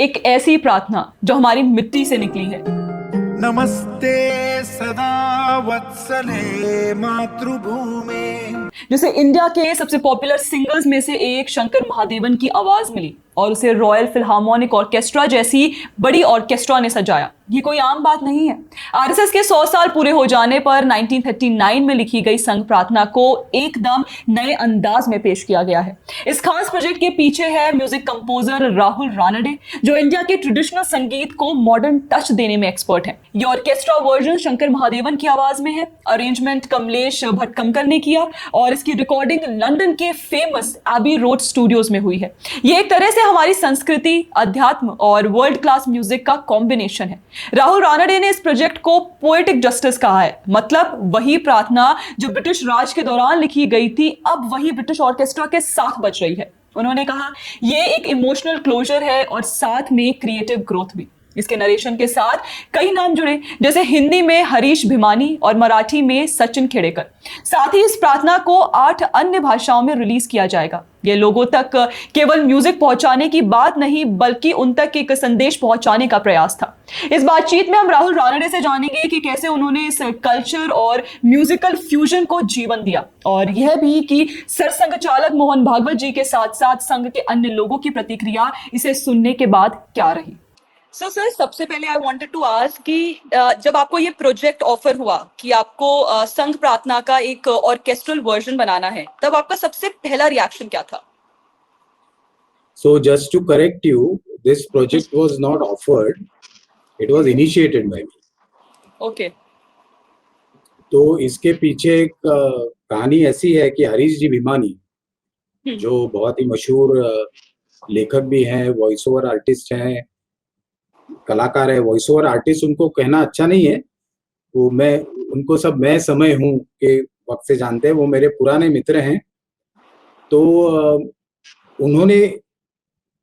एक ऐसी प्रार्थना जो हमारी मिट्टी से निकली है। नमस्ते सदा वत्सले मातृभूमे, जिसे इंडिया के सबसे पॉपुलर सिंगर्स में से एक शंकर महादेवन की आवाज मिली और उसे रॉयल फिल्हार्मोनिक ऑर्केस्ट्रा जैसी बड़ी ऑर्केस्ट्रा ने सजाया। ये कोई आम बात नहीं है। आरएसएस के 100 साल पूरे हो जाने पर 1939 में लिखी गई संघ प्रार्थना को एकदम नए अंदाज में पेश किया गया है। इस खास प्रोजेक्ट के पीछे है म्यूजिक कंपोजर राहुल रानडे, जो इंडिया के ट्रेडिशनल संगीत को मॉडर्न टच देने में एक्सपर्ट है। ये ऑर्केस्ट्रा वर्जन शंकर महादेवन की आवाज में है। अरेंजमेंट कमलेश भटकमकर ने किया और इसकी रिकॉर्डिंग लंदन के फेमस एबी रोड स्टूडियोज में हुई है। ये एक तरह से हमारी संस्कृति, अध्यात्म और वर्ल्ड क्लास म्यूजिक का कॉम्बिनेशन है। राहुल रानडे ने इस प्रोजेक्ट को पोएटिक जस्टिस कहा है, मतलब वही प्रार्थना जो ब्रिटिश राज के दौरान लिखी गई थी अब वही ब्रिटिश ऑर्केस्ट्रा के साथ बज रही है। उन्होंने कहा ये एक इमोशनल क्लोजर है और साथ में क्रिएटिव ग्रोथ भी। इसके नरेशन के साथ कई नाम जुड़े, जैसे हिंदी में हरीश भिमानी और मराठी में सचिन खेड़ेकर। साथ ही इस प्रार्थना को 8 अन्य भाषाओं में रिलीज किया जाएगा। ये लोगों तक केवल म्यूजिक पहुंचाने की बात नहीं बल्कि उन तक एक संदेश पहुंचाने का प्रयास था। इस बातचीत में हम राहुल रानडे से जानेंगे कि कैसे उन्होंने इस कल्चर और म्यूजिकल फ्यूजन को जीवन दिया, और यह भी कि सरसंघ चालक मोहन भागवत जी के साथ साथ संघ के अन्य लोगों की प्रतिक्रिया इसे सुनने के बाद क्या रही। सर सबसे पहले आई वांटेड टू आस्क कि जब आपको ये प्रोजेक्ट ऑफर हुआ कि आपको संघ प्रार्थना का एक ऑर्केस्ट्रल वर्जन बनाना है, तब आपका सबसे पहला रिएक्शन क्या था? So just to correct you, this project was not offered, it was initiated by me. Okay. तो इसके पीछे एक कहानी ऐसी है कि हरीश जी भिमानी, जो बहुत ही मशहूर लेखक भी हैं, वॉइस ओवर आर्टिस्ट हैं, कलाकार है। वॉइस ओवर आर्टिस्ट उनको कहना अच्छा नहीं है, वो उनको सब मैं समय हूँ के वक्त से जानते हैं, वो मेरे पुराने मित्र हैं। तो उन्होंने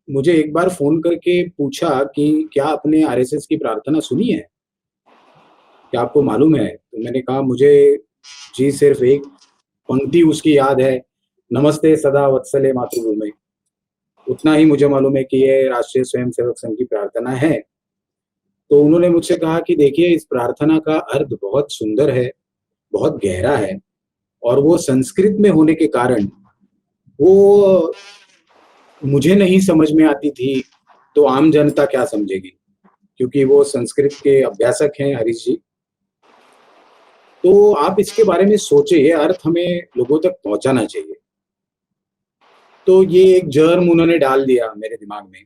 मुझे एक बार फोन करके पूछा कि क्या आपने आरएसएस की प्रार्थना सुनी है, क्या आपको मालूम है? तो मैंने कहा मुझे जी सिर्फ एक पंक्ति उसकी याद है, नमस्ते सदा वत्सले मातृभूमि, उतना ही मुझे मालूम है कि ये राष्ट्रीय स्वयंसेवक संघ की प्रार्थना है। तो उन्होंने मुझसे कहा कि देखिए इस प्रार्थना का अर्थ बहुत सुंदर है, बहुत गहरा है, और वो संस्कृत में होने के कारण वो मुझे नहीं समझ में आती थी, तो आम जनता क्या समझेगी, क्योंकि वो संस्कृत के अभ्यासक हैं हरीश जी। तो आप इसके बारे में सोचिए, ये अर्थ हमें लोगों तक पहुंचाना चाहिए। तो ये एक जर्म उन्होंने डाल दिया मेरे दिमाग में